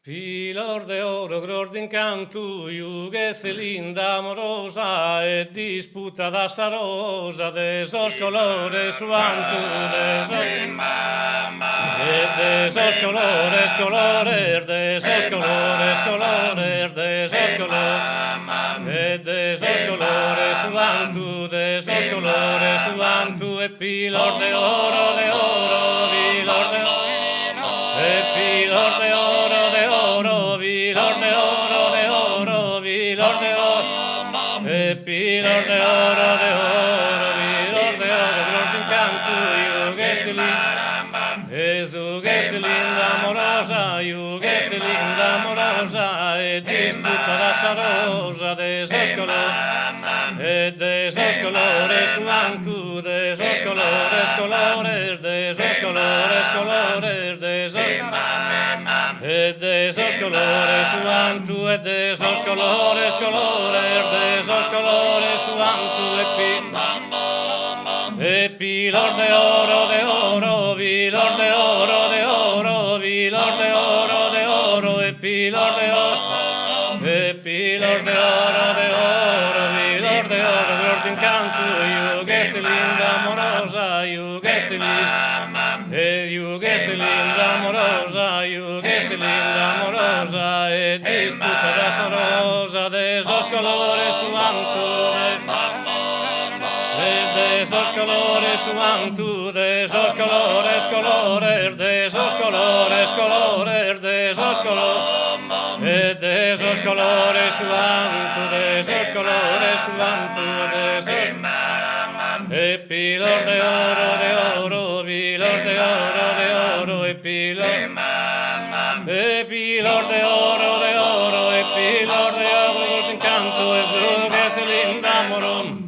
Pilar de oro, gror d'incanto, iuguese linda amorosa, e disputa da sarosa, de esos colores, suanto, de esos... De esos colores, colores, de esos colores, colores, de esos colores, de esos colores, suanto, de esos colores, suanto, e pilar de oro, pilar de oro, e pilar de oro, pilar de oro, pilar de oro, e pilar de oro, pilar de oro, gror d'incanto, iuguese linda amorosa, iuguese linda amorosa, e disputa da sarosa, de esos colores, de esos colores, suanto, de esos colores, colores, de esos colores, colores, de esos colores, suanto, de esos colores, colores, de esos colores, suanto, e pilar de oro, pilar de oro, pilar de oro, e pilar de oro, pilar de oro, pilar de oro, gror d'incanto, iuguese linda amorosa, iuguese linda amorosa, iuguese linda amorosa, e disputa da sarosa, de esos colores, suanto, de esos colores, suanto, de esos colores, colores, de esos colores, colores, de esos colores, de esos colores, suanto, de esos colores, suanto, de esos pilar de oro, pilar de oro, e pilar de oro, e pilar de oro, d'incanto, e iuguese linda amorosa.